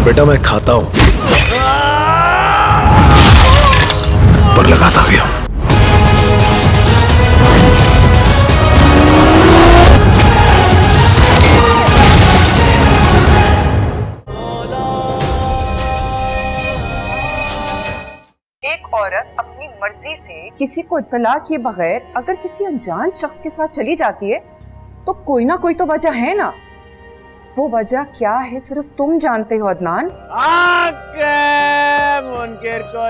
बेटा मैं खाता हूं पर लगाता भी हूं। एक औरत अपनी मर्जी से किसी को इत्तला किए बगैर अगर किसी अनजान शख्स के साथ चली जाती है तो कोई ना कोई तो वजह है ना। वो वजह क्या है सिर्फ तुम जानते हो अदनान। मुनकिर को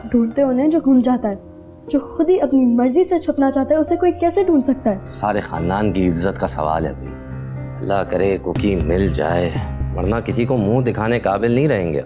ढूंढते उन्हें जो घूम जाता है, जो खुद ही अपनी मर्जी से छुपना चाहता है उसे कोई कैसे ढूंढ सकता है? सारे खानदान की इज्जत का सवाल है भाई। अल्लाह करे कुकी मिल जाए, वरना किसी को मुंह दिखाने काबिल नहीं रहेंगे।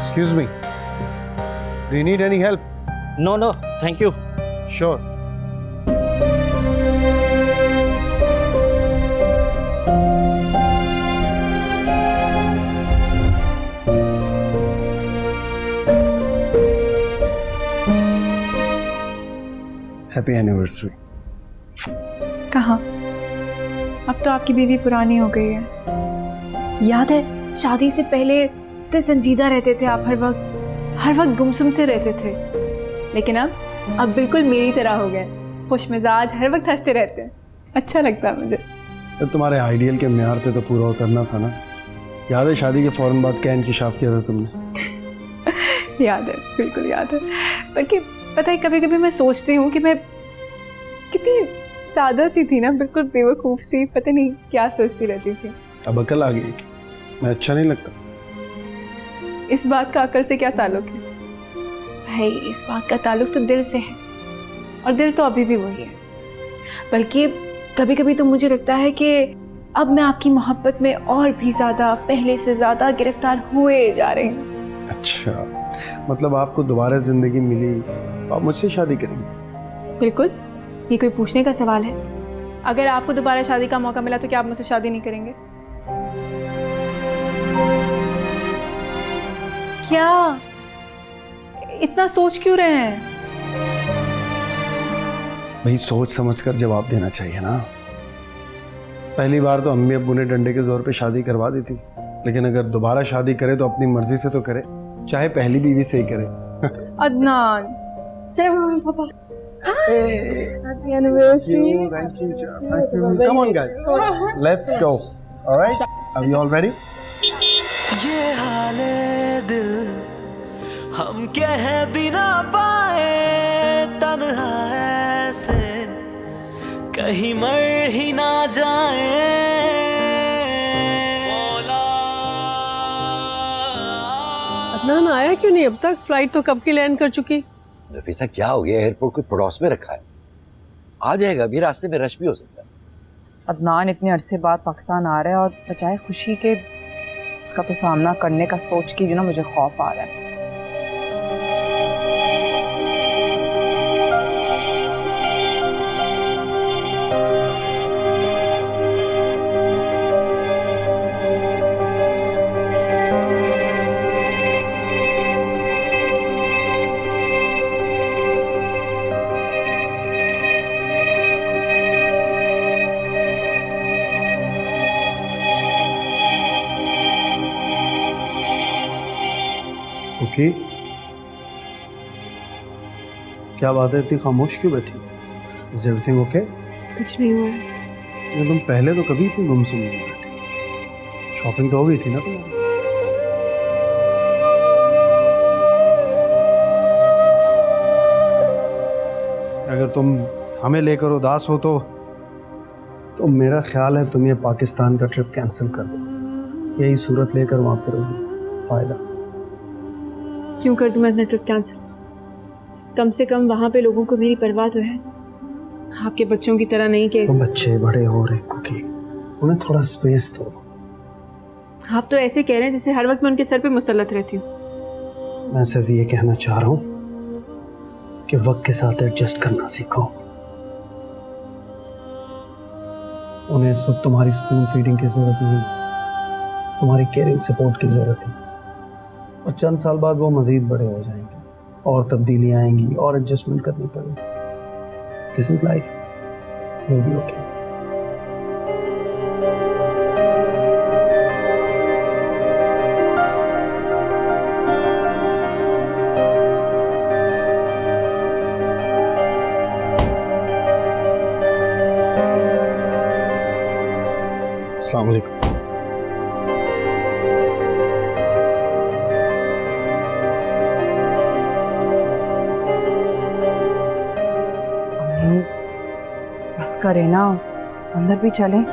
Excuse me. Do you need any help? No, thank you. Sure. Happy anniversary. कहाँ? अब तो आपकी बीवी पुरानी हो गई है। याद है शादी से पहले इतने संजीदा रहते थे आप, हर वक्त गुमसुम से रहते थे, लेकिन अब बिल्कुल मेरी तरह हो गए, खुश मिजाज, हर वक्त हंसते रहते हैं। अच्छा लगता है मुझे। तो तुम्हारे आइडियल के म्यार पे तो पूरा उतरना था ना। याद है शादी के फौरन बाद क्या इंकिशाफ किया था तुमने? याद है, बिल्कुल याद है। बल्कि पता है कभी कभी मैं सोचती हूँ कि मैं कितनी सादा सी थी ना, बिल्कुल बेवकूफ़ सी, पता नहीं क्या सोचती रहती थी। अब अकल आ गई। मैं अच्छा नहीं लगता? इस बात का अकल से क्या ताल्लुक है भाई? इस बात का ताल्लुक तो दिल से है, और दिल तो अभी भी वही है। बल्कि कभी कभी तो मुझे लगता है कि अब मैं आपकी मोहब्बत में और भी ज़्यादा, पहले से ज़्यादा गिरफ्तार हुए जा रही हूँ। अच्छा, मतलब आपको दोबारा जिंदगी मिली तो आप मुझसे शादी करेंगे? बिल्कुल, ये कोई पूछने का सवाल है? अगर आपको दोबारा शादी का मौका मिला तो क्या आप मुझसे शादी नहीं करेंगे? क्या इतना सोच क्यों रहे हैं? भाई सोच समझकर जवाब देना चाहिए ना। पहली बार तो अम्मी अब्बू ने डंडे के जोर पे शादी करवा दी थी, लेकिन अगर दोबारा शादी करे तो अपनी मर्जी से तो करे, चाहे पहली बीवी से ही करे। अदनान, जय mummy papa. Happy anniversary. Thank you. Come on guys, let's go. All right, are you all ready? ये हाले दिल हम कह भी ना पाए, तन्हा ऐसे कहीं मर ही ना जाए। अदनान आया क्यों नहीं अब तक? फ्लाइट तो कब की लैंड कर चुकी। नफीसा क्या हो गया? एयरपोर्ट कोई पड़ोस में रखा है, आ जाएगा अभी, रास्ते में रश भी हो सकता है। अदनान इतने अरसे बाद पाकिस्तान आ रहा है और बजाय खुशी के उसका तो सामना करने का सोच के भी ना मुझे खौफ आ रहा है। ओके, क्या बात है, इतनी खामोश क्यों बैठी? Is everything okay? कुछ नहीं हुआ है। तुम पहले तो कभी इतनी गुमसुम नहीं बैठी। शॉपिंग तो हो गई थी ना तुम्हारी? अगर तुम हमें लेकर उदास हो तो मेरा ख्याल है तुम ये पाकिस्तान का ट्रिप कैंसिल कर दो। यही सूरत लेकर वहाँ पर रहोगी, फायदा। क्यों कर दूं मैं अपना ट्रिप कैंसिल? कम से कम वहाँ पे लोगों को मेरी परवाह तो है, आपके बच्चों की तरह नहीं कि तुम बच्चे बड़े हो रहे कुकी, उन्हें थोड़ा स्पेस दो। आप तो ऐसे कह रहे हैं जैसे हर वक्त मैं उनके सर पे मुसल्लत रहती हूँ। मैं सिर्फ ये कहना चाह रहा हूँ कि वक्त के साथ एडजस्ट करना सीखो। उन्हें इस वक्त तुम्हारी स्पून फीडिंग की जरूरत नहीं, तुम्हारी केयरिंग सपोर्ट की जरूरत है। और चंद साल बाद वो मजीद बड़े हो जाएंगे और तब्दीलियां आएंगी और एडजस्टमेंट करनी पड़ेगी। This is life, will be okay. अस्सलाम वालेकुम। बस करे ना, अंदर भी चलें।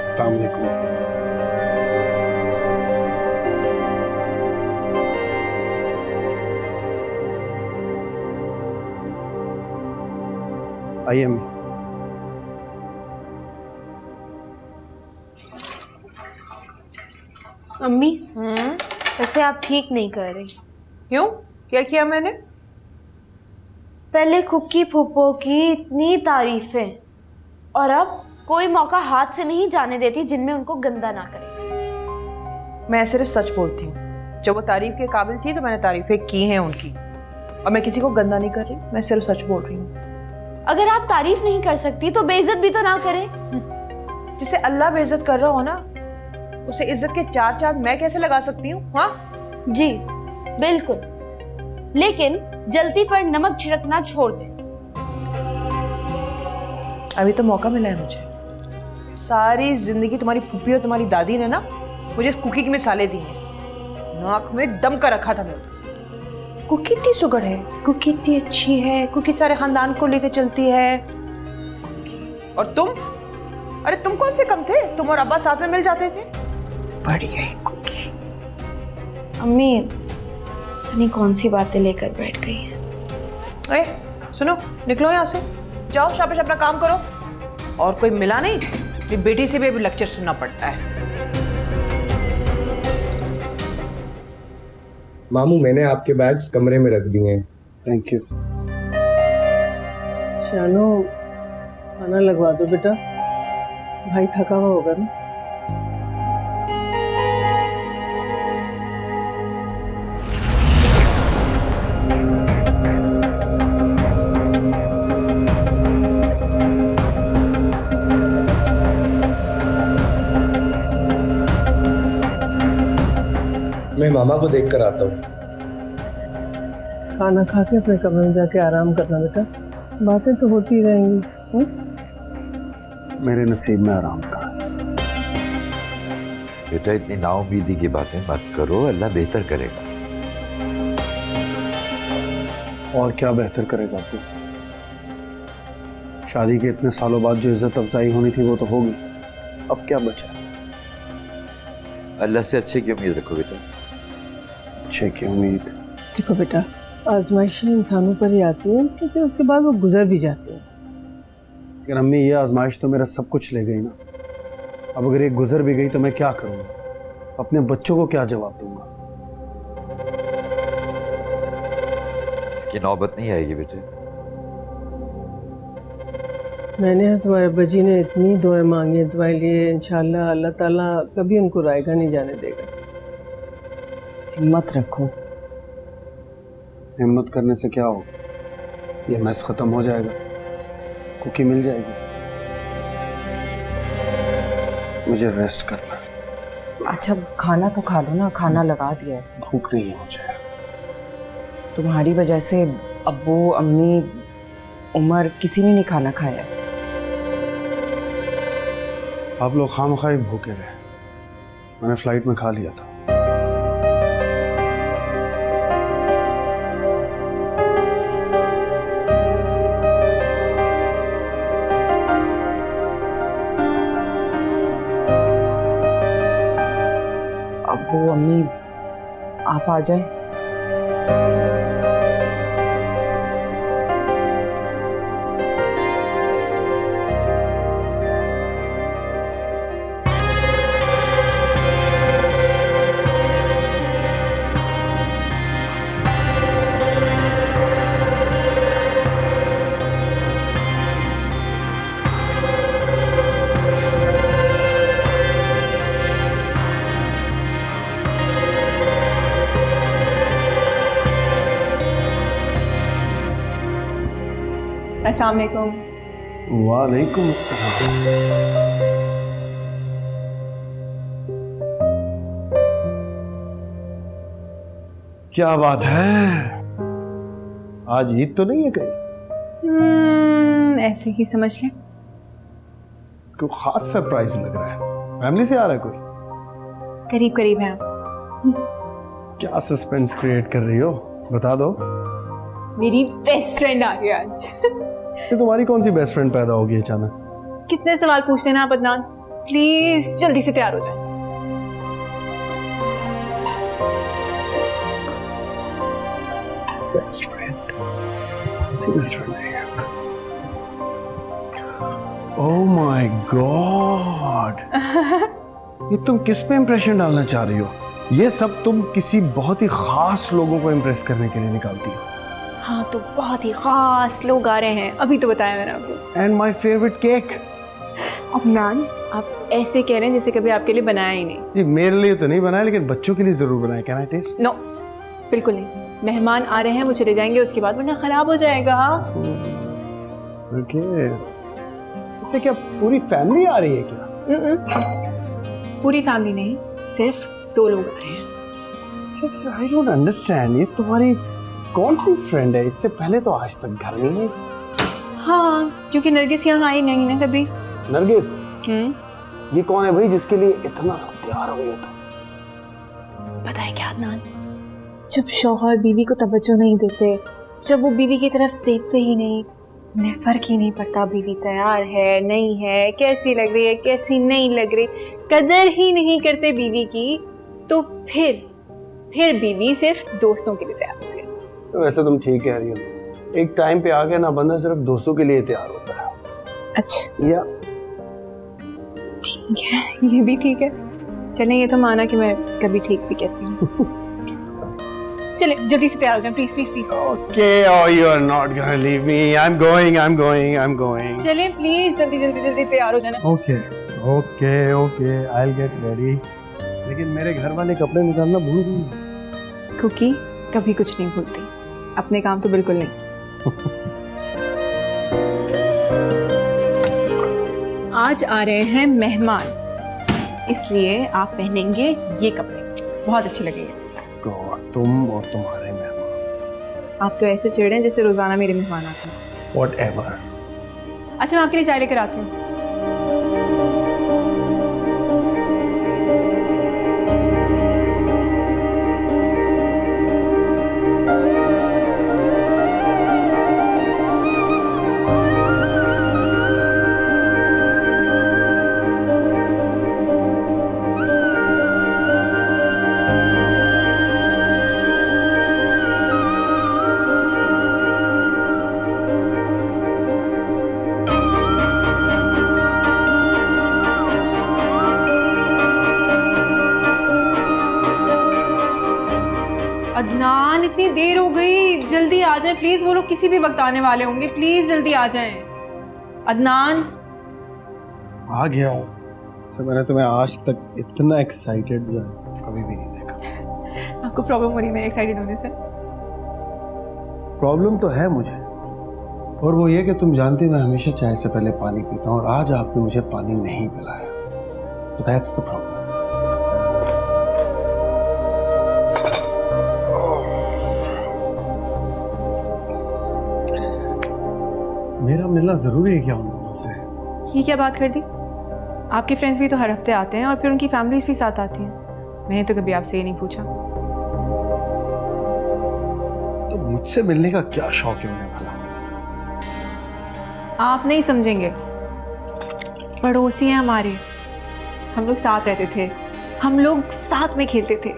अस्सलाम वालेकुम। आइए अम्मी। अम्मी वैसे आप ठीक नहीं कर रही। क्यों? क्या किया मैंने? पहले कुकी फूफो की इतनी तारीफें और अब कोई मौका हाथ से नहीं जाने देती जिनमें उनको गंदा ना करे। मैं सिर्फ सच बोलती हूँ। जब वो तारीफ के काबिल थी तो मैंने तारीफें की हैं उनकी, और मैं किसी को गंदा नहीं कर रही, मैं सिर्फ सच बोल रही हूँ। अगर आप तारीफ नहीं कर सकती तो बेइज्जत भी तो ना करें। जिसे अल्लाह बेइज्जत कर रहा हो ना, उसे इज्जत के चार चांद मैं कैसे लगा सकती हूँ? हाँ जी बिल्कुल, लेकिन जल्दी पर नमक छिड़कना छोड़ दें। अभी तो मौका मिला है मुझे। सारी जिंदगी तुम्हारी फूफी और तुम्हारी दादी ने ना मुझे इस कुकी की मिसालें दी हैं। नाक में दम कर रखा था मैंने। कुकी इतनी सुगड़ है, कुकी इतनी अच्छी है, कुकी सारे खानदान को लेकर चलती है। और तुम, अरे तुम कौन से कम थे? तुम और अब्बा साथ में मिल जाते थे। बढ़िया है कुकी। अम्मी नहीं कौन सी बातें लेकर बैठ गई है। सुनो, निकलो यहाँ से, जाओ शाबाश अपना काम करो। और कोई मिला नहीं, मेरी बेटी से भी अभी लेक्चर सुनना पड़ता है। मामू मैंने आपके बैग्स कमरे में रख दिए हैं। Thank you. शानो खाना लगवा दो बेटा, भाई थका हुआ होगा ना। मैं मामा को देख कर आता हूँ। खाना खा के अपने कमरे में जाके आराम करना बेटा, बातें तो होती रहेंगी। मेरे नसीब में आराम था। बेटा इतनी नाउमीदी की बातें मत करो, अल्लाह बेहतर करेगा। और क्या बेहतर करेगा तू? शादी के इतने सालों बाद जो इज्जत अफजाई होनी थी वो तो होगी, अब क्या बचा? अल्लाह से अच्छे की उम्मीद रखो बेटा। अच्छे की उम्मीद? देखो बेटा, आजमाइशें इंसानों पर ही आती हैं क्योंकि उसके बाद वो गुजर भी जाती हैं। लेकिन अम्मी ये आजमाइश तो मेरा सब कुछ ले गई ना। अब अगर ये गुजर भी गई तो मैं क्या करूँगा? अपने बच्चों को क्या जवाब दूंगा? इसकी नौबत नहीं आएगी बेटे। मैंने और तुम्हारे बजी ने इतनी दुआएं मांगी हैं तुम्हारे लिए, इंशाल्लाह अल्लाह ताला कभी उनको रायगा नहीं जाने देगा। हिम्मत रखो। हिम्मत करने से क्या होगा? ये मैस खत्म हो जाएगा, कुकी मिल जाएगी। मुझे रेस्ट करना है। अच्छा खाना तो खा लो ना, खाना लगा दिया है। भूख नहीं है मुझे। तुम्हारी वजह से अब्बू, अम्मी, उमर किसी ने नहीं खाना खाया। आप लोग खामखाई भूखे रहे, मैंने फ्लाइट में खा लिया था। अब्बू, अम्मी आप आ जाएं। अस्सलाम वालेकुम। वालेकुम अस्सलाम। क्या बात है, आज ईद तो नहीं है कहीं? ऐसे ही समझ लें। कोई खास सरप्राइज लग रहा है, फैमिली से आ रहा है कोई? करीब करीब है आप। क्या सस्पेंस क्रिएट कर रही हो, बता दो। मेरी बेस्ट फ्रेंड आ गई आज। कि तुम्हारी कौन सी बेस्ट फ्रेंड पैदा होगी अचानक? कितने सवाल पूछते हैं ना आप अदनान, प्लीज जल्दी से तैयार हो जाए। Best friend? कौन सी बेस्ट फ्रेंड है? ओह माय गॉड, ये तुम किस पे इंप्रेशन डालना चाह रही हो? ये सब तुम किसी बहुत ही खास लोगों को इंप्रेस करने के लिए निकालती हो। हाँ तो बहुत ही खास लोग आ रहे हैं, अभी तो बताया मैंने आपको। And my favourite cake. Adnan आप ऐसे कह रहे हैं जैसे कभी आपके लिए बनाया ही नहीं। जी मेरे लिए तो नहीं बनाया, लेकिन बच्चों के लिए जरूर बनाया। Can I test? नो बिल्कुल नहीं, मेहमान आ रहे हैं वो चले जाएंगे उसके बाद, वरना खराब हो जाएगा। ओके, इससे क्या पूरी फैमिली आ रही है क्या? पूरी फैमिली नहीं, सिर्फ 2 लोग आ रहे हैं। आई डोंट अंडरस्टैंड, ये तुम्हारी कौन सी फ्रेंड है? इससे पहले तो आज तक घर नहीं आई। हाँ क्योंकि नरगिस यहाँ आई नहीं ना कभी। नरगिस? ये कौन है भाई जिसके लिए इतना तैयार हो गया था? पता है क्या अदनान, जब शौहर बीवी को तवज्जो नहीं देते, जब वो बीवी की तरफ देखते ही नहीं, उन्हें फर्क ही नहीं पड़ता बीवी तैयार है नहीं है, कैसी लग रही है कैसी नहीं लग रही, कदर ही नहीं करते बीवी की, तो फिर बीवी सिर्फ दोस्तों के लिए तैयार होती है। तो वैसे तुम ठीक कह रही हो, एक टाइम पे आके ना बंदा सिर्फ दोस्तों के लिए तैयार होता है। अच्छा या ठीक है, ये भी ठीक है। चलें, ये तो माना कि मैं कभी ठीक भी कहती हूँ। चले जल्दी से तैयार हो जाएं please please please. Okay, oh you are not gonna leave me, I am going. चलें प्लीज, जल्दी तैयार हो जाना। Okay I will get ready. लेकिन मेरे घर वाले कपड़े निकालना भूल गई। कुकी कभी कुछ नहीं भूलती, अपने काम तो बिल्कुल नहीं। आज आ रहे हैं मेहमान, इसलिए आप पहनेंगे ये कपड़े, बहुत अच्छे लगेंगे। गॉड, तुम और तुम्हारे मेहमान। आप तो ऐसे चिढ़ हैं जैसे रोजाना मेरे मेहमान आते हैं। Whatever। अच्छा मैं आपके लिए चाय लेकर आती हूँ। अदनान इतनी देर हो गई, जल्दी आ जाएं प्लीज, वो लोग किसी भी वक्त आने वाले होंगे, प्लीज जल्दी आ जाएं। अदनान आ गया हूँ। तो मैंने तुम्हें आज तक इतना एक्साइटेड कभी भी नहीं देखा। आपको प्रॉब्लम हो रही है मेरे एक्साइटेड होने से? प्रॉब्लम तो है मुझे, और वो ये कि तुम जानती हो मैं हमेशा चाय से पहले पानी पीता हूँ, और आज आपने मुझे पानी नहीं पिलाया, तो दैट्स द प्रॉब्लम। मेरा मिलना जरूरी है क्या उन लोगों से? ये क्या बात कर दी? आपके फ्रेंड्स भी तो हर हफ्ते आते हैं और फिर उनकी फैमिलीज भी साथ आती हैं। मैंने तो कभी आपसे ये नहीं पूछा। तो मुझसे मिलने का क्या शौक है उन्हें भला? आप नहीं समझेंगे, पड़ोसी हैं हमारे, हम लोग साथ रहते थे, हम लोग साथ में खेलते थे,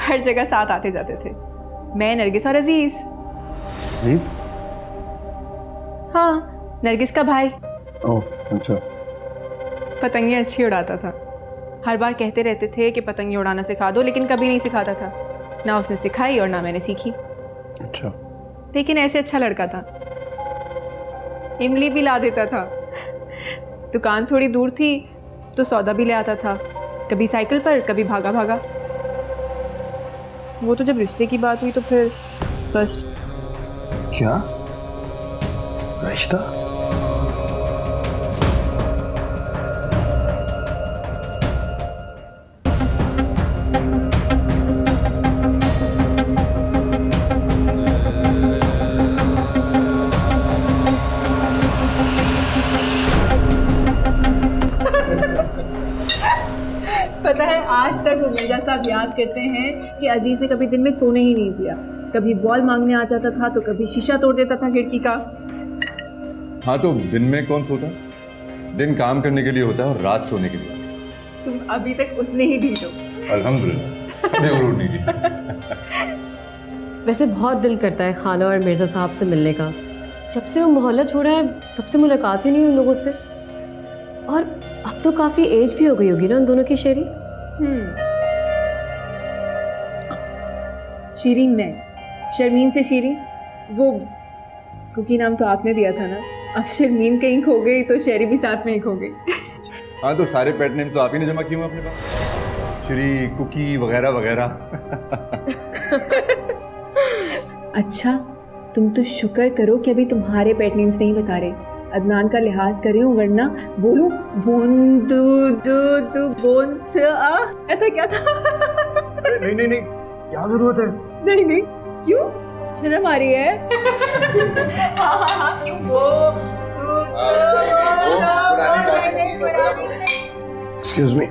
हर जगह साथ आते जाते थे। मैं, नरगिस और अजीज। अजीज? हाँ, नरगिस का भाई। ओह अच्छा। पतंगे अच्छी उड़ाता था, हर बार कहते रहते थे कि पतंगे उड़ाना सिखा दो, लेकिन कभी नहीं सिखाता था, ना उसने सिखाई और ना मैंने सीखी। अच्छा। लेकिन ऐसे अच्छा लड़का था, इमली भी ला देता था, दुकान थोड़ी दूर थी तो सौदा भी ले आता था, कभी साइकिल पर कभी भागा भागा। वो तो जब रिश्ते की बात हुई तो फिर बस। क्या रिश्ता? पता है आज तक वो मिर्जा साहब याद करते हैं कि अजीज ने कभी दिन में सोने ही नहीं दिया। कभी बॉल मांगने आ जाता था तो कभी शीशा तोड़ देता था खिड़की का। हाँ तो दिन में कौन सोता? दिन काम करने के लिए होता है और रात सोने के लिए। तुम अभी तक उतने ही ढीठ हो। अल्हम्दुलिल्लाह मैं और उठने की। वैसे बहुत दिल करता है खाला और मिर्ज़ा साहब से मिलने का। जब से वो मोहल्ला छोड़ा है तब से मुलाकात ही नहीं उन लोगों से। और अब तो काफ़ी एज भी हो गई होगी ना उन दोनों की शेरी। शीरी मैं, शर्मीन से शीरी, वो कुकी नाम तो आपने दिया था ना। अब शर्मीन कहीं खो गई तो शेरी भी साथ में ही खो गई। हाँ तो सारे पेट नेम्स तो आप ही ने जमा किए हुए अपने पास, श्री, कुकी वगैरह वगैरह। अच्छा तुम तो शुक्र करो कि अभी तुम्हारे पेट नेम्स नहीं बता रहे। अदनान का लिहाज कर रही हूँ वरना बोलूं बूंदू दू दू बूंद ऐसा क्या था? नहीं नहीं नहीं क्या जरूरत है? नहीं नहीं क्यों शर्म आ रही है? हाँ क्यों वो एक्सक्यूज मी।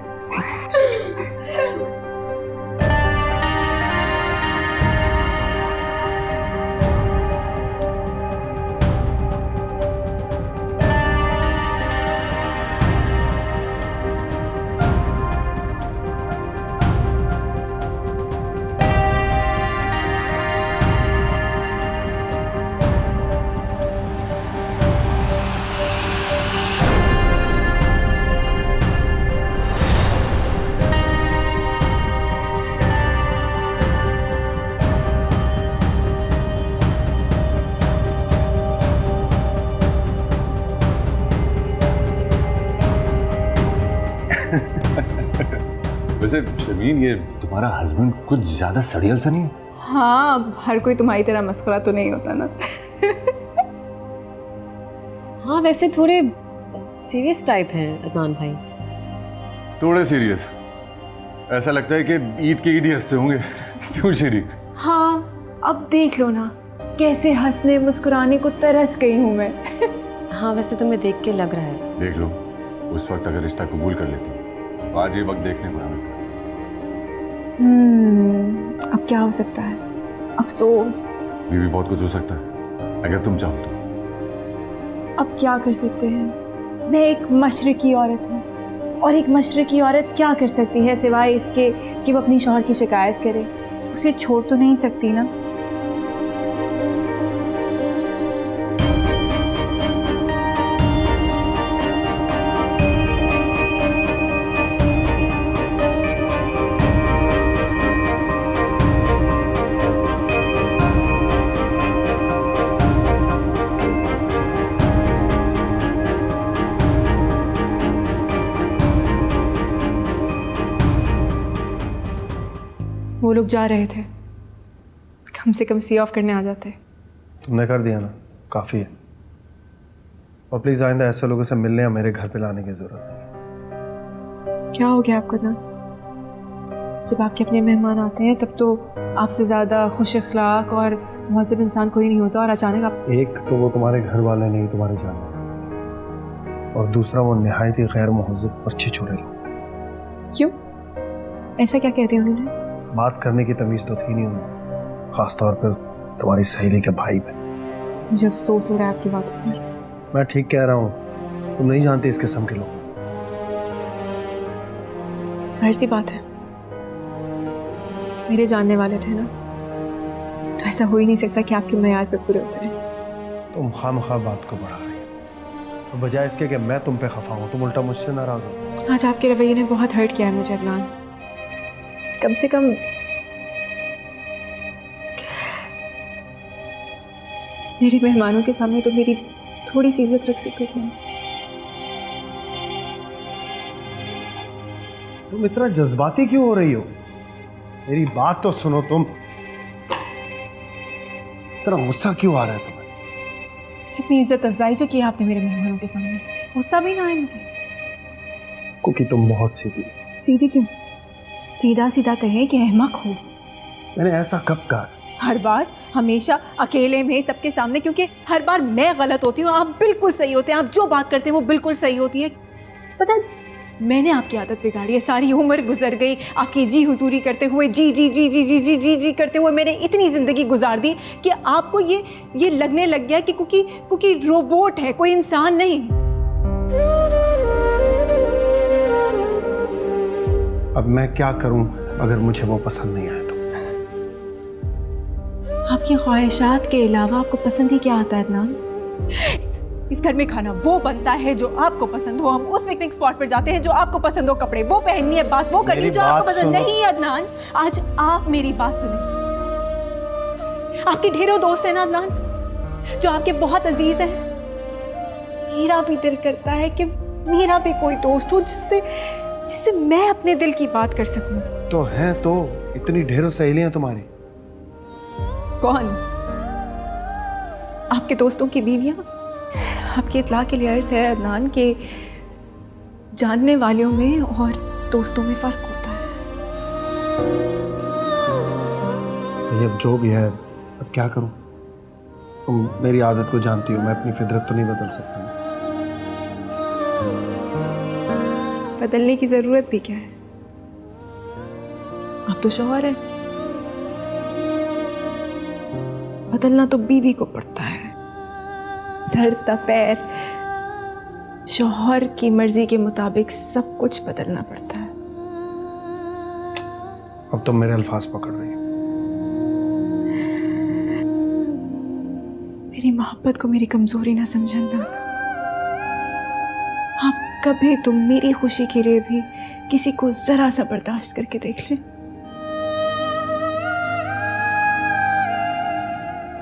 वैसे शर्मीन ये तुम्हारा हस्बैंड कुछ ज्यादा सड़ियल सा नहीं है? हाँ अब हर कोई तुम्हारी तरह मस्करा तो नहीं होता ना। हाँ वैसे थोड़े सीरियस टाइप हैं अदनान भाई। थोड़े सीरियस? ऐसा लगता है कि ईद के ईद ही हंसते होंगे। क्यों श्री? हाँ अब देख लो ना कैसे हंसने मुस्कुराने को तरस गई हूँ मैं। हाँ वैसे तुम्हें देख के लग रहा है। देख लो उस वक्त अगर रिश्ता कबूल कर लेती तो आज ये वक्त देखने को आना। अब क्या हो सकता है? अफसोस। ये भी बहुत कुछ हो सकता है अगर तुम चाहो तो। अब क्या कर सकते हैं? मैं एक मशरकी औरत हूँ और एक मशरकी औरत क्या कर सकती है सिवाय इसके कि वो अपनी शौहर की शिकायत करे। उसे छोड़ तो नहीं सकती ना। वो लोग जा रहे थे, कम से कम सी ऑफ करने आ जाते। तुमने कर दिया ना, काफ़ी है। और प्लीज़ आइंदा ऐसे लोगों से मिलने या मेरे घर पे लाने की ज़रूरत नहीं। क्या हो गया आपको ना? जब आपके अपने मेहमान आते हैं तब तो आपसे ज़्यादा खुश अखलाक और महज़ब इंसान कोई नहीं होता और अचानक आप। एक तो वो तुम्हारे घर वाले नहीं तुम्हारे जानने वाले थे, और दूसरा वो निहायत ही गैर महज़ब और छिछोरे लोग। क्यों? ऐसा क्या कहते हैं उन्होंने? बात करने की तमीज़ तो थी नहीं उन्हें, ख़ासतौर पर तुम्हारी सहेली के भाई पे। मुझे अफसोस हो रहा है आपकी बातों पर। मैं ठीक कह रहा हूँ, तुम नहीं जानती इस किस्म के लोग। जाहिर सी बात है, मेरे जानने वाले थे ना, तो ऐसा हो ही नहीं सकता कि आपके मयार पे पूरे उतरे। तुम खामखा बात को बढ़ा रही हो, तो बजाय इसके कि मैं तुम पे खफा हूँ तुम उल्टा मुझसे नाराज़ हो। आज आपके रवैये ने बहुत हर्ट किया है मुझे अदनान। कम से कम मेरे मेहमानों के सामने तो मेरी थोड़ी सी इज्जत रख सकते थे। तुम इतना जज्बाती क्यों हो रही हो? मेरी बात तो सुनो। तुम इतना गुस्सा क्यों आ रहा है तुम्हें? कितनी इज्जत अफजाई जो की आपने मेरे मेहमानों के सामने। गुस्सा भी ना आए मुझे। क्योंकि तुम बहुत सीधी। सीधी क्यों? सीधा सीधा कहें कि अहमक हो। मैंने ऐसा कब कहा? हर बार, हमेशा, अकेले में, सबके सामने, क्योंकि हर बार मैं गलत होती हूँ, आप बिल्कुल सही होते हैं। आप जो बात करते हैं वो बिल्कुल सही होती है। पता है, मैंने आपकी आदत बिगाड़ी है। सारी उम्र गुजर गई आपकी जी हुजूरी करते हुए, जी जी जी जी जी जी जी जी करते हुए मैंने इतनी जिंदगी गुजार दी कि आपको ये लगने लग गया कि कुकी रोबोट है, कोई इंसान नहीं। अब मैं क्या करूं अगर मुझे वो पसंद नहीं आए तो? आपकी ख्वाहिशात के अलावा आपको पसंद ही क्या आता है अदनान? इस घर में खाना वो बनता है जो आपको पसंद हो, हम उस पिकनिक स्पॉट पर जाते हैं जो आपको पसंद हो, कपड़े वो पहननी है, बात वो करनी जो आपको पसंद नहीं है। अदनान, आज आप मेरी बात सुने। आपके ढेरों दोस्त हैं ना अदनान, जो आपके बहुत अजीज हैं। मेरा भी दिल करता है कि मेरा भी कोई दोस्त हो जिससे मैं अपने दिल की बात कर सकूं। तो हैं तो इतनी ढेरों सहेलियां तुम्हारी। कौन? आपके दोस्तों की बीवियां? आपकी इत्ला के लिए अर्ज है अदनान के जानने वालों में और दोस्तों में फर्क होता है। ये अब जो भी है, अब क्या करूं? तुम मेरी आदत को जानती हो, मैं अपनी फितरत तो नहीं बदल सकता। बदलने की जरूरत भी क्या है? आप तो शौहर हैं। बदलना तो बीवी को पड़ता है। सर तक पैर शौहर की मर्जी के मुताबिक सब कुछ बदलना पड़ता है। अब तुम मेरे अल्फाज पकड़ रही हो। मेरी मोहब्बत को मेरी कमजोरी ना समझना। आप कभी तुम मेरी खुशी के लिए भी किसी को जरा सा बर्दाश्त करके देख लें।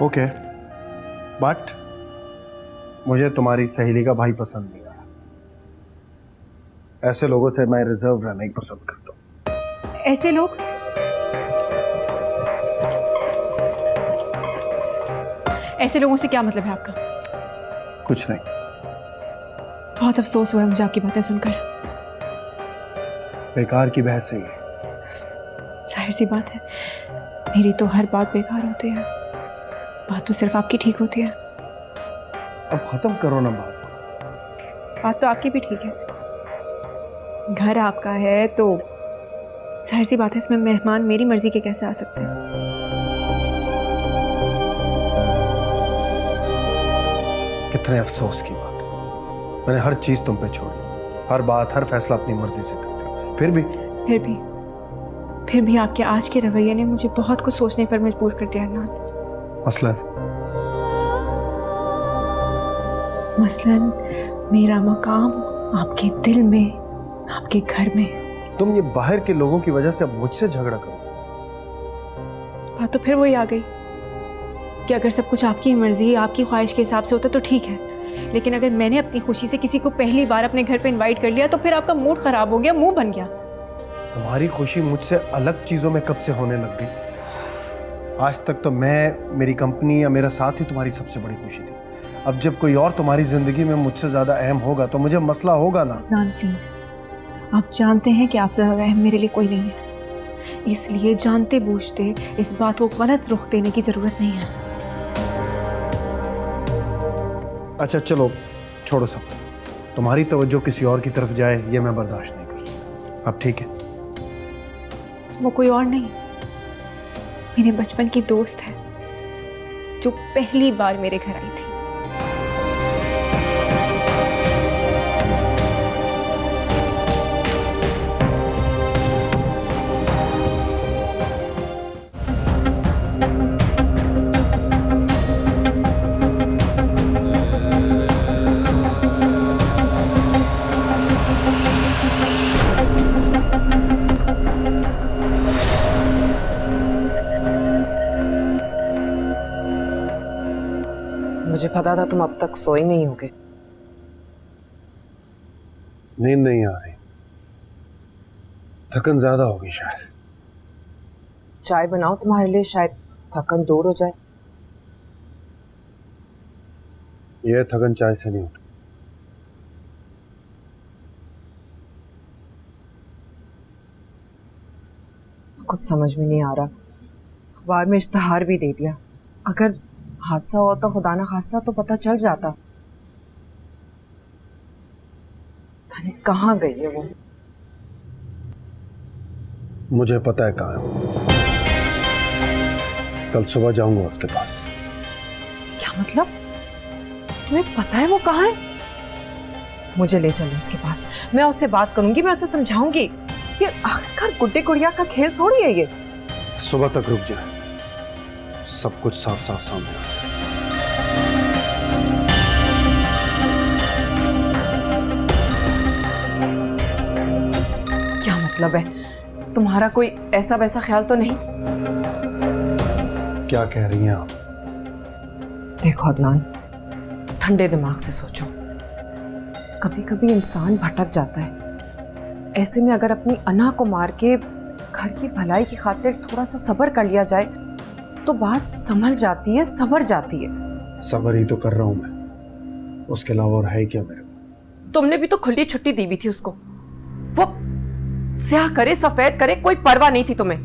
ओके, बट मुझे तुम्हारी सहेली का भाई पसंद नहीं आ रहा। ऐसे लोगों से मैं रिजर्व रहना ही पसंद करता हूँ। ऐसे लोग? ऐसे लोगों से क्या मतलब है आपका? कुछ नहीं। बहुत अफसोस हुआ है मुझे आपकी बातें सुनकर। बेकार की बहस है ये। जाहिर सी बात है, मेरी तो हर बात बेकार होती है। बात तो सिर्फ आपकी ठीक होती है। अब खत्म करो ना बात को। बात तो आपकी भी ठीक है। घर आपका है तो जाहिर सी बात है, इसमें मेहमान मेरी मर्जी के कैसे आ सकते हैं? कितने अफसोस की बात है। मैंने हर चीज तुम पे छोड़ी, हर बात, हर फैसला अपनी मर्जी से करती हूँ। फिर भी आपके आज के रवैये ने मुझे बहुत कुछ सोचने पर मजबूर कर दिया अदनान। मसलन मेरा मकाम आपके दिल में, आपके घर में। तुम ये बाहर के लोगों की वजह से अब मुझसे झगड़ा करो। बात तो फिर वही आ गई कि अगर सब कुछ आपकी मर्जी, आपकी ख्वाहिश के हिसाब से होता तो ठीक है, लेकिन अगर मैंने अपनी खुशी से किसी को पहली बार अपने घर पे इनवाइट कर लिया तो फिर आपका मूड खराब हो गया, मुंह बन गया। तुम्हारी खुशी मुझसे अलग चीजों में कब से होने लग गई? आज तक तो मैं, मेरी कंपनी या मेरा साथ ही तुम्हारी सबसे बड़ी खुशी थी। अब जब कोई और तुम्हारी जिंदगी में मुझसे ज्यादा अहम होगा तो मुझे मसला होगा ना। प्लीज, आप जानते हैं कि आपसे ज्यादा अहम मेरे लिए कोई नहीं है, इसलिए जानते बूझते इस बात को गलत रुख देने की जरूरत नहीं है। अच्छा चलो छोड़ो सब, तुम्हारी तवज्जो किसी और की तरफ जाए ये मैं बर्दाश्त नहीं कर सकता। अब ठीक है? वो कोई और नहीं, मेरे बचपन की दोस्त है जो पहली बार मेरे घर आई थी। मुझे पता था तुम अब तक सोए नहीं होगे। नींद नहीं आ रही, थकन ज्यादा होगी शायद। चाय बनाओ तुम्हारे लिए, शायद थकन दूर हो जाए। ये थकन चाय से नहीं होती। कुछ समझ में नहीं आ रहा। अखबार में इश्तहार भी दे दिया, अगर हादसा हुआ तो खुदा ना खास्ता तो पता चल जाता। पता नहीं कहाँ गई है वो। मुझे पता है कहाँ है वो। कल सुबह जाऊंगा उसके पास। क्या मतलब? तुम्हें पता है वो कहाँ है? मुझे ले चलो उसके पास, मैं उससे बात करूंगी, मैं उसे समझाऊंगी कि आखिरकार गुड्डे गुड़िया का खेल थोड़ी है ये। सुबह तक रुक जाए, सब कुछ साफ साफ सामने आ जाए। क्या मतलब है? तुम्हारा कोई ऐसा वैसा ख्याल तो नहीं? क्या कह रही हैं आप? देखो अदनान, ठंडे दिमाग से सोचो। कभी कभी इंसान भटक जाता है। ऐसे में अगर अपनी अना को मार के घर की भलाई की खातिर थोड़ा सा सब्र कर लिया जाए तो बात संभल जाती है, संवर जाती है। सब्र ही तो कर रहा हूं मैं, उसके अलावा और है क्या मेरे को? तुमने भी तो खुली छुट्टी दी हुई थी उसको। वो स्याह करे सफेद करे, कोई परवाह नहीं थी तुम्हें।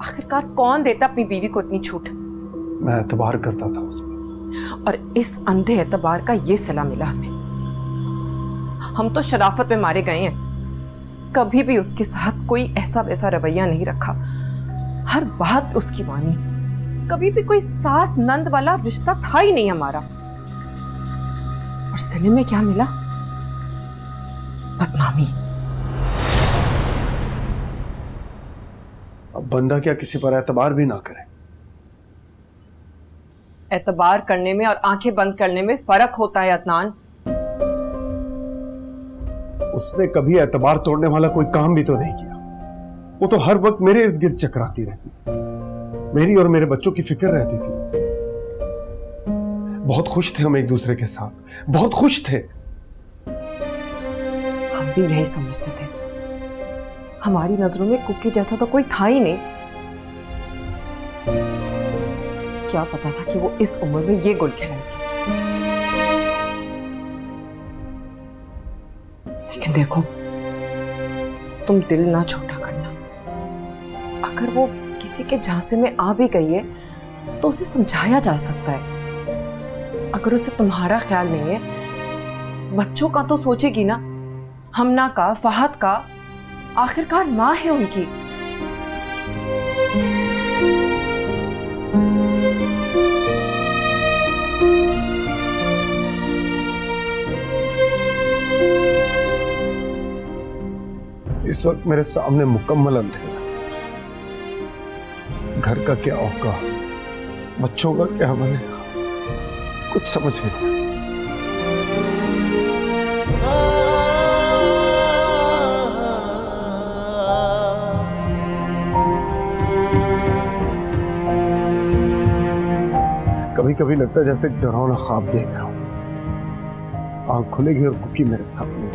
आखिरकार कौन देता अपनी बीवी को इतनी छूट? मैं एतबार करता था उसमें, और इस अंधे एतबार का ये सिला मिला हमें। हम तो शराफत में मारे गए हैं, कभी भी उसके साथ कोई ऐसा वैसा रवैया नहीं रखा, हर बात उसकी मानी। कभी भी कोई सास नंद वाला रिश्ता था ही नहीं हमारा। और सिले में क्या मिला? बदनामी। अब बंदा क्या किसी पर एतबार भी ना करे? एतबार करने में और आंखें बंद करने में फर्क होता है अदनान। उसने कभी एतबार तोड़ने वाला कोई काम भी तो नहीं किया। वो तो हर वक्त मेरे इर्द गिर्द चकराती रहती, मेरी और मेरे बच्चों की फिक्र रहती थी उसे। बहुत खुश थे हम एक दूसरे के साथ, बहुत खुश थे। हम भी यही समझते थे। हमारी नजरों में कुकी जैसा तो कोई था ही नहीं। क्या पता था कि वो इस उम्र में ये गुल खिलाएगी। लेकिन देखो, तुम दिल ना छोटा करना। अगर वो किसी के झांसे में आ भी गई है तो उसे समझाया जा सकता है। अगर उसे तुम्हारा ख्याल नहीं है, बच्चों का तो सोचेगी ना। हमना का, फहद का, आखिरकार माँ है उनकी। इस वक्त मेरे सामने मुकम्मल अंधेरा। घर का क्या होगा, बच्चों का क्या बनेगा, कुछ समझ में नहीं। कभी कभी लगता है जैसे डरावना ख्वाब देख रहा हूं। आंख खुलेगी और कुकी मेरे सामने।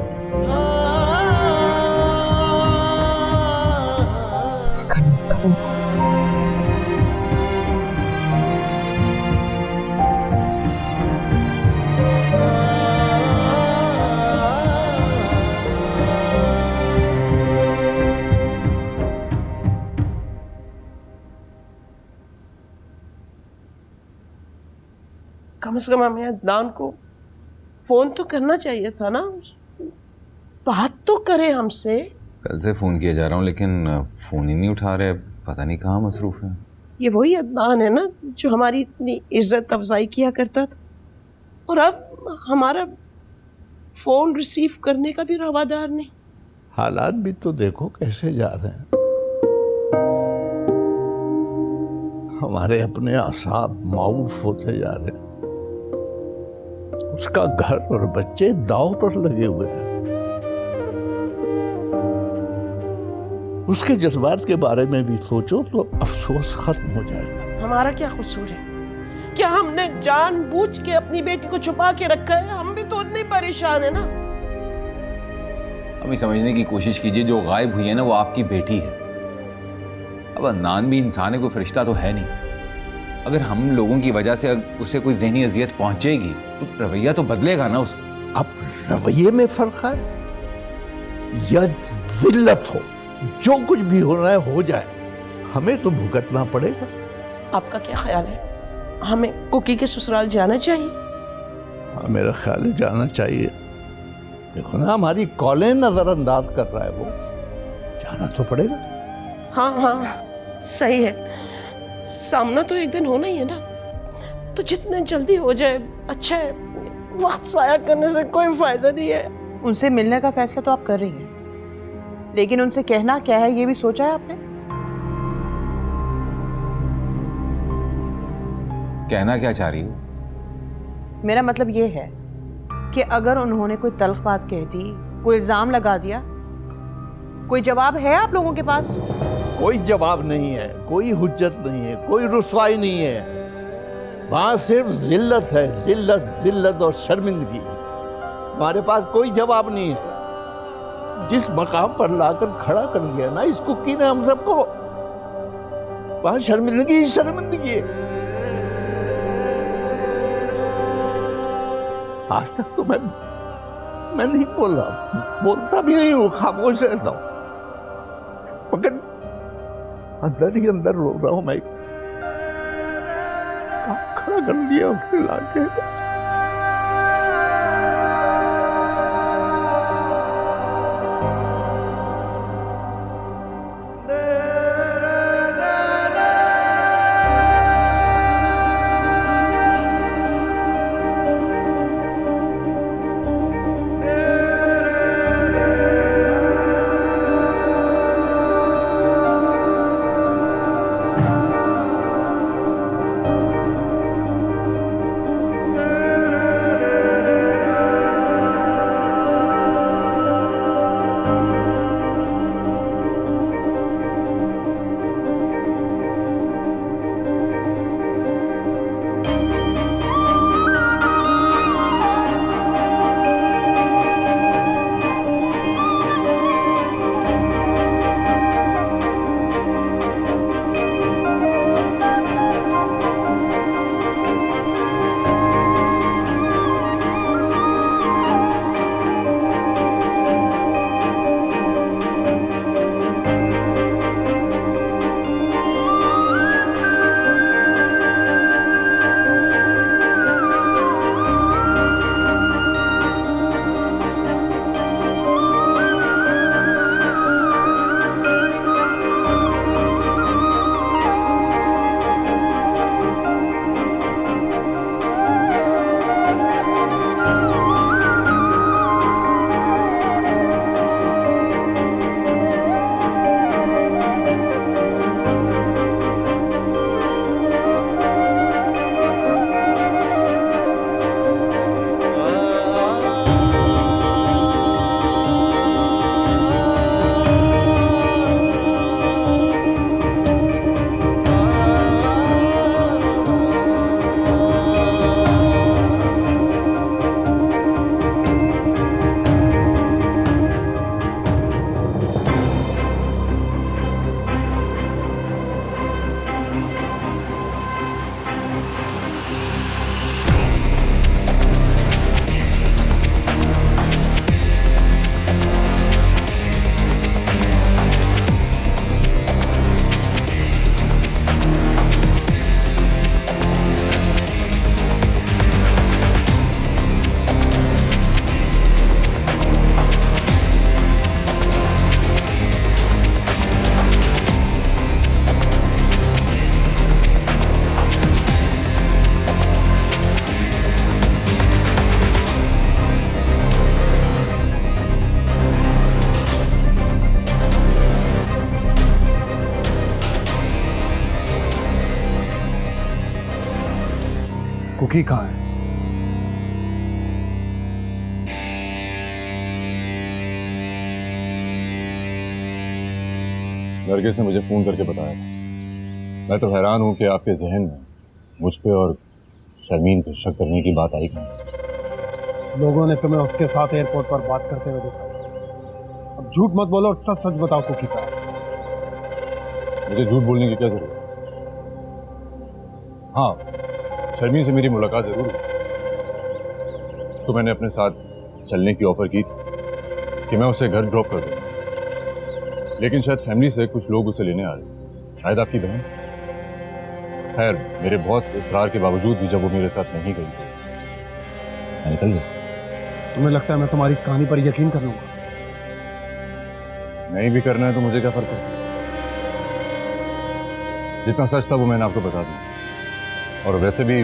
कम से कम हमें अदनान को फोन तो करना चाहिए था ना, बात तो करे हमसे। कल से फ़ोन किया जा रहा हूँ लेकिन फ़ोन ही नहीं उठा रहे। पता नहीं कहाँ मसरूफ़ है। ये वही अदनान है ना जो हमारी इतनी इज्जत अफजाई किया करता था, और अब हमारा फ़ोन रिसीव करने का भी रवादार नहीं। हालात भी तो देखो कैसे जा रहे हैं। हमारे अपने असाब माऊफ होते जा रहे हैं। उसका घर और बच्चे दांव पर लगे हुए हैं। उसके जज्बात के बारे में भी सोचो तो अफसोस खत्म हो जाएगा। हमारा क्या कसूर है? क्या हमने जानबूझ के अपनी बेटी को छुपा के रखा है? हम भी तो उतने परेशान है ना। अभी समझने की कोशिश कीजिए, जो गायब हुई है ना वो आपकी बेटी है। अब अदनान भी इंसान है, कोई फरिश्ता तो है नहीं। अगर हम लोगों की वजह से उसे कोई जहनी अजियत पहुंचेगी तो रवैया तो बदलेगा ना उसका। अब रवैये में फर्क है या जिल्लत हो, जो कुछ भी होना है हो जाए, हमें तो भुगतना पड़ेगा। आपका क्या ख्याल है, हमें कुकी के ससुराल जाना चाहिए? हाँ, मेरा ख्याल है जाना चाहिए। देखो ना, हमारी कॉलें नजरअंदाज कर रहा है वो, जाना तो पड़ेगा। हाँ हाँ सही है, सामना तो एक दिन होना ही है ना, तो जितने जल्दी हो जाए अच्छा है। वक्त जाया करने से कोई फायदा नहीं है। उनसे मिलने का फैसला तो आप कर रही हैं, लेकिन उनसे कहना क्या है ये भी सोचा है आपने? कहना क्या चाह रही हो? मेरा मतलब ये है कि अगर उन्होंने कोई तल्ख बात कह दी, कोई इल्जाम लगा दिया, कोई जवाब है आप लोगों के पास? कोई जवाब नहीं है, कोई हुज्जत नहीं है, कोई रुसवाई नहीं है। वहां सिर्फ जिल्लत है, जिल्लत जिल्लत और शर्मिंदगी। हमारे पास कोई जवाब नहीं है। जिस मकाम पर लाकर खड़ा कर दिया ना इस कुकी ने हम सबको, वहां शर्मिंदगी ही शर्मिंदगी है। आज तक तो मैं नहीं बोला, बोलता भी नहीं हूँ, खामोश रहता हूँ, मगर अंदर ही अंदर रो रहा हूँ मैं। खड़ा कर दिया उसे लाके। कुकी कहाँ है? नरगिस ने मुझे फोन करके बताया था। मैं तो हैरान हूं कि आपके जहन में मुझ पे और शर्मीन पे शक करने की बात आई कहां से? लोगों ने तुम्हें उसके साथ एयरपोर्ट पर बात करते हुए देखा। अब झूठ मत बोलो और सच सच बताओ कुकी कहाँ है? मुझे झूठ बोलने की क्या जरूरत? हाँ, शर्मीन से मेरी मुलाकात जरूर हुई। उसको मैंने अपने साथ चलने की ऑफर की थी कि मैं उसे घर ड्रॉप कर दूँ, लेकिन शायद फैमिली से कुछ लोग उसे लेने आ रहे, शायद आपकी बहन। खैर, मेरे बहुत इसरार के बावजूद भी जब वो मेरे साथ नहीं गई मैं निकल गया। तुम्हें लगता है मैं तुम्हारी इस कहानी पर यकीन कर लूंगा? नहीं भी करना है तो मुझे क्या फर्क है, जितना सच था वो मैंने आपको बता दिया। और वैसे भी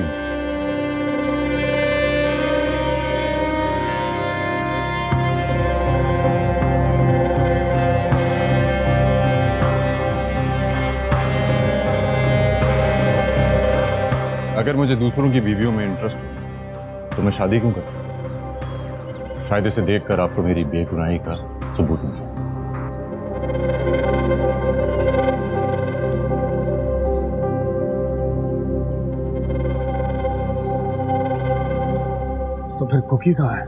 अगर मुझे दूसरों की बीवियों में इंटरेस्ट हो तो मैं शादी क्यों करूं? शायद इसे देखकर आपको मेरी बेगुनाही का सबूत मिल जाए। तो फिर कुकी कहाँ है?